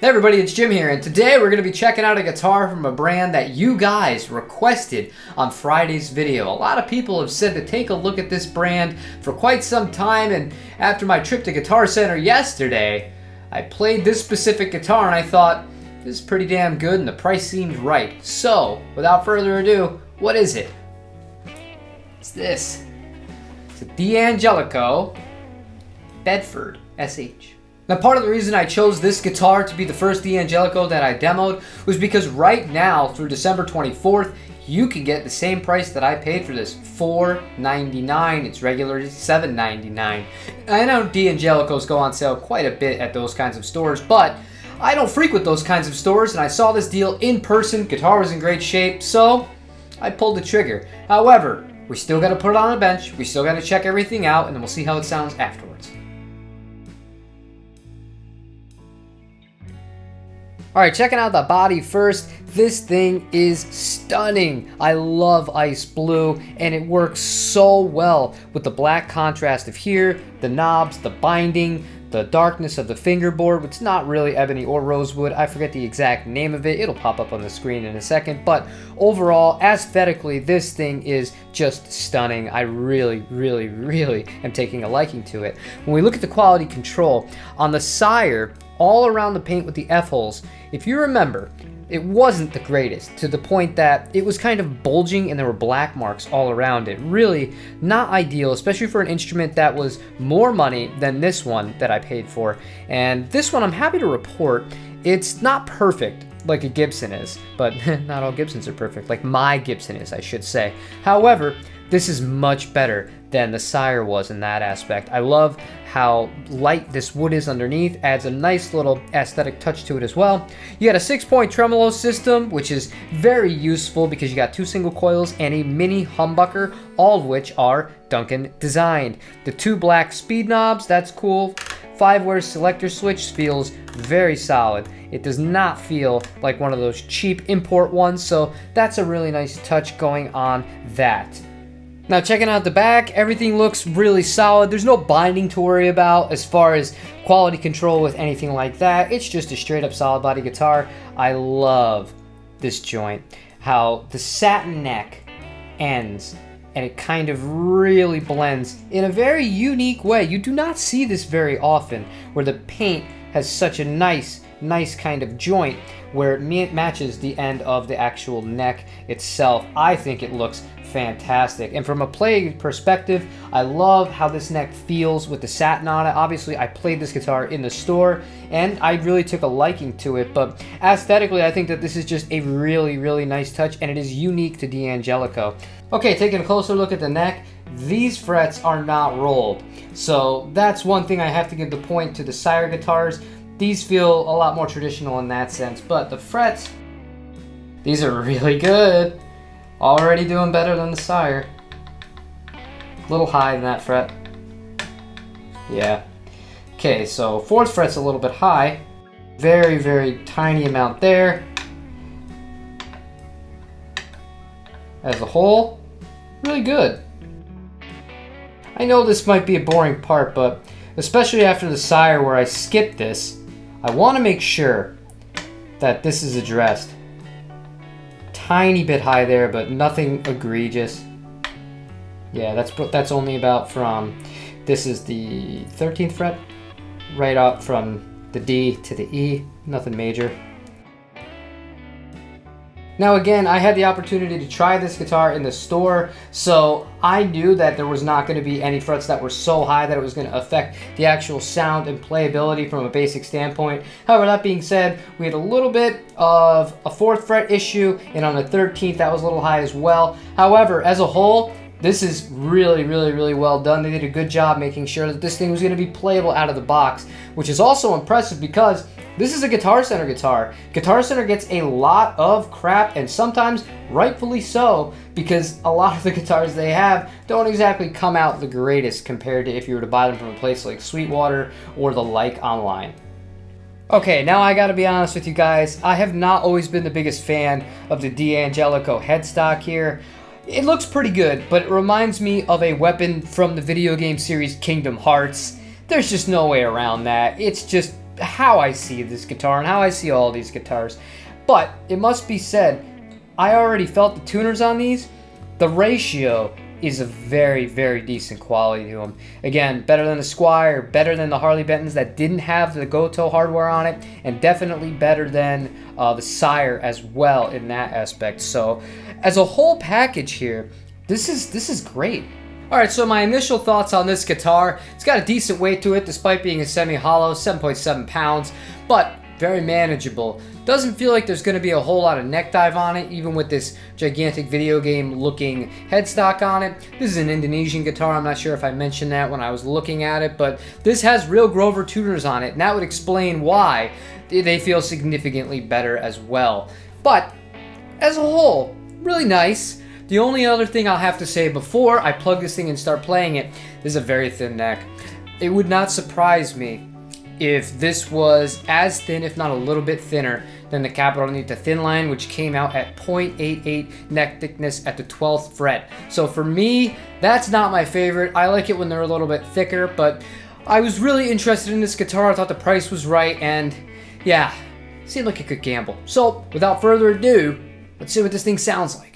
Hey everybody, it's Jim here, and today we're going to be checking out a guitar from a brand that you guys requested on Friday's video. A lot of people have said to take a look at this brand for quite some time, and after my trip to Guitar Center yesterday, I played this specific guitar and I thought, this is pretty damn good and the price seemed right. So, without further ado, what is it? It's this. It's a D'Angelico Bedford SH. Now, part of the reason I chose this guitar to be the first D'Angelico that I demoed was because right now, through December 24th, you can get the same price that I paid for this, $4.99. It's regularly $7.99. I know D'Angelicos go on sale quite a bit at those kinds of stores, but I don't frequent those kinds of stores, and I saw this deal in person. Guitar was in great shape, so I pulled the trigger. However, we still got to put it on a bench. We still got to check everything out, and then we'll see how it sounds afterwards. Alright, checking out the body first. This thing is stunning. I love ice blue, and it works so well with the black contrast of here, the knobs, the binding, the darkness of the fingerboard. It's not really ebony or rosewood. I forget the exact name of it. It'll pop up on the screen in a second. But overall, aesthetically, this thing is just stunning. I really am taking a liking to it. When we look at the quality control, on the sire, all around the paint with the F-holes, if you remember, it wasn't the greatest, to the point that it was kind of bulging and there were black marks all around it. Really not ideal, especially for an instrument that was more money than this one that I paid for. And this one, I'm happy to report, it's not perfect like a Gibson is, but not all Gibsons are perfect, like my Gibson is, I should say. However, this is much better than the sire was in that aspect. I love how light this wood is underneath, adds a nice little aesthetic touch to it as well. You got a 6-point tremolo system, which is very useful because you got 2 single coils and a mini humbucker, all of which are Duncan designed. The 2 black speed knobs, that's cool. 5-wire selector switch feels very solid. It does not feel like one of those cheap import ones, so that's a really nice touch going on that. Now, checking out the back, everything looks really solid. There's no binding to worry about as far as quality control with anything like that. It's just a straight up solid body guitar. I love this joint, how the satin neck ends and it kind of really blends in a very unique way. You do not see this very often, where the paint has such a nice kind of joint where it matches the end of the actual neck itself. I think it looks fantastic. And from a playing perspective, I love how this neck feels with the satin on it. Obviously, I played this guitar in the store and I really took a liking to it, but aesthetically, I think that this is just a really nice touch, and it is unique to D'Angelico. Okay, taking a closer look at the neck, these frets are not rolled. So that's one thing I have to give the point to the sire guitars. These feel a lot more traditional in that sense, but the frets, these are really good. Already doing better than the sire. A little high in that fret. Yeah. Okay, so 4th fret's a little bit high. Very tiny amount there. As a whole, really good. I know this might be a boring part, but especially after the sire where I skipped this, I want to make sure that this is addressed. Tiny bit high there, but nothing egregious. Yeah, that's only about from, this is the 13th fret, right up from the D to the E, nothing major. Now again, I had the opportunity to try this guitar in the store, so I knew that there was not going to be any frets that were so high that it was going to affect the actual sound and playability from a basic standpoint. However, that being said, we had a little bit of a 4th fret issue, and on the 13th that was a little high as well. However, as a whole, this is really well done. They did a good job making sure that this thing was going to be playable out of the box, which is also impressive because this is a Guitar Center guitar. Guitar Center gets a lot of crap, and sometimes rightfully so, because a lot of the guitars they have don't exactly come out the greatest compared to if you were to buy them from a place like Sweetwater or the like online. Okay, now I gotta be honest with you guys. I have not always been the biggest fan of the D'Angelico headstock here. It looks pretty good, but it reminds me of a weapon from the video game series Kingdom Hearts. There's just no way around that. It's just how I see this guitar and how I see all these guitars. But it must be said, I already felt the tuners on these. The ratio is a very, very decent quality to them. Again, better than the Squire, better than the Harley Bentons that didn't have the Goto hardware on it, and definitely better than the Sire as well in that aspect. So as a whole package here, this is great. Alright, so my initial thoughts on this guitar, it's got a decent weight to it despite being a semi-hollow, 7.7 pounds, but very manageable. Doesn't feel like there's going to be a whole lot of neck dive on it, even with this gigantic video game looking headstock on it. This is an Indonesian guitar. I'm not sure if I mentioned that when I was looking at it, but this has real Grover tuners on it, and that would explain why they feel significantly better as well. But as a whole, really nice. The only other thing I'll have to say before I plug this thing and start playing it, this is a very thin neck. It would not surprise me if this was as thin, if not a little bit thinner, than the Capital Nita Thin Line, which came out at 0.88 neck thickness at the 12th fret. So for me, that's not my favorite. I like it when they're a little bit thicker, but I was really interested in this guitar. I thought the price was right, and yeah, seemed like a good gamble. So without further ado, let's see what this thing sounds like.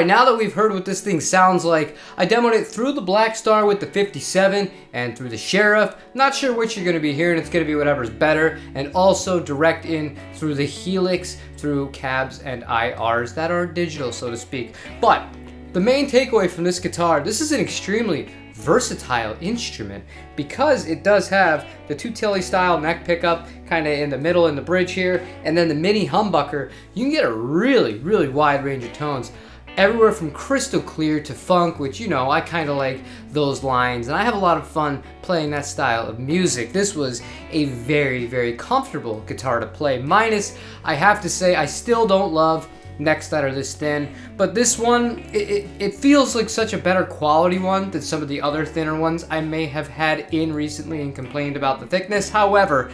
Alright, now that we've heard what this thing sounds like, I demoed it through the Blackstar with the 57 and through the Sheriff. Not sure which you're going to be hearing, it's going to be whatever's better. And also direct in through the Helix, through cabs and IRs that are digital, so to speak. But the main takeaway from this guitar, this is an extremely versatile instrument because it does have the two-tilly style neck pickup kind of in the middle in the bridge here, and then the mini humbucker. You can get a really wide range of tones. Everywhere from crystal clear to funk, which, you know, I kind of like those lines, and I have a lot of fun playing that style of music. This was a very comfortable guitar to play, minus, I have to say, I still don't love necks that are this thin, but this one, it feels like such a better quality one than some of the other thinner ones I may have had in recently and complained about the thickness. However,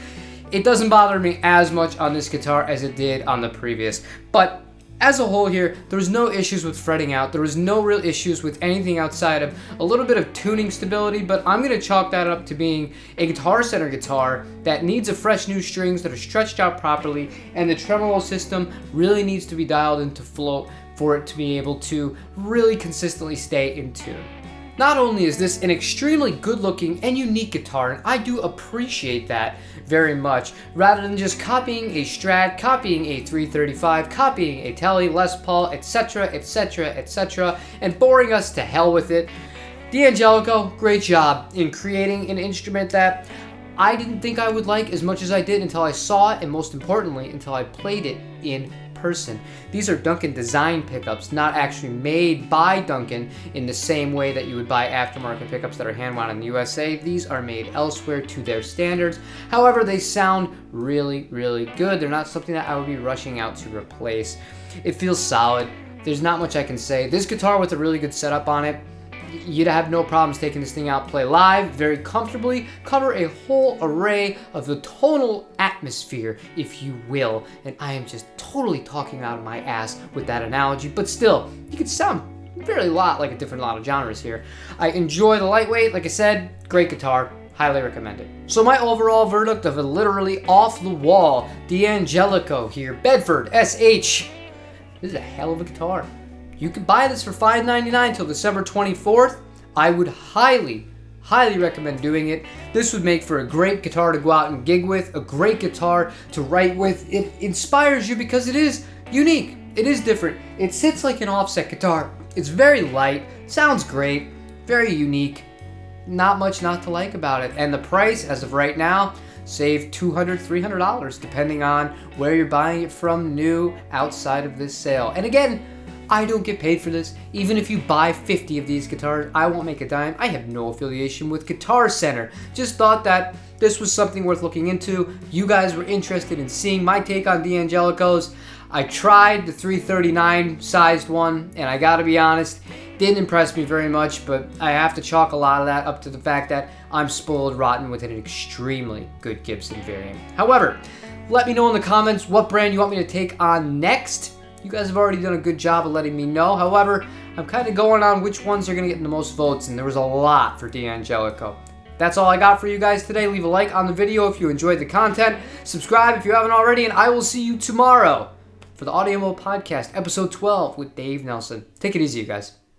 it doesn't bother me as much on this guitar as it did on the previous. But as a whole here, there was no issues with fretting out. There was no real issues with anything outside of a little bit of tuning stability, but I'm going to chalk that up to being a Guitar Center guitar that needs a fresh new strings that are stretched out properly, and the tremolo system really needs to be dialed into float for it to be able to really consistently stay in tune. Not only is this an extremely good looking and unique guitar, and I do appreciate that very much, rather than just copying a Strat, copying a 335, copying a Tele, Les Paul, etc, and boring us to hell with it. D'Angelico, great job in creating an instrument that I didn't think I would like as much as I did until I saw it, and most importantly, until I played it in person. These are Duncan design pickups, not actually made by Duncan in the same way that you would buy aftermarket pickups that are hand-wound in the USA. These are made elsewhere to their standards. However, they sound really good. They're not something that I would be rushing out to replace. It feels solid. There's not much I can say. This guitar with a really good setup on it, you'd have no problems taking this thing out, play live very comfortably, cover a whole array of the tonal atmosphere, if you will. And I am just totally talking out of my ass with that analogy, but still, you could sound very lot like a different lot of genres here. I enjoy the lightweight, like I said, great guitar, highly recommend it. So my overall verdict of a literally off-the-wall D'Angelico here, Bedford SH. This is a hell of a guitar. You can buy this for $5.99 till December 24th. I would highly recommend doing it. This would make for a great guitar to go out and gig with, a great guitar to write with. It inspires you because it is unique. It is different. It sits like an offset guitar. It's very light, sounds great, very unique. Not much not to like about it. And the price, as of right now, save $200, $300 depending on where you're buying it from new outside of this sale. And again, I don't get paid for this. Even if you buy 50 of these guitars, I won't make a dime. I have no affiliation with Guitar Center. Just thought that this was something worth looking into. You guys were interested in seeing my take on D'Angelicos. I tried the 339 sized one, and I gotta be honest, didn't impress me very much, but I have to chalk a lot of that up to the fact that I'm spoiled rotten with an extremely good Gibson variant. However, let me know in the comments what brand you want me to take on next. You guys have already done a good job of letting me know. However, I'm kind of going on which ones are going to get the most votes, and there was a lot for D'Angelico. That's all I got for you guys today. Leave a like on the video if you enjoyed the content. Subscribe if you haven't already, and I will see you tomorrow for the Audiomo Podcast, Episode 12 with Dave Nelson. Take it easy, you guys.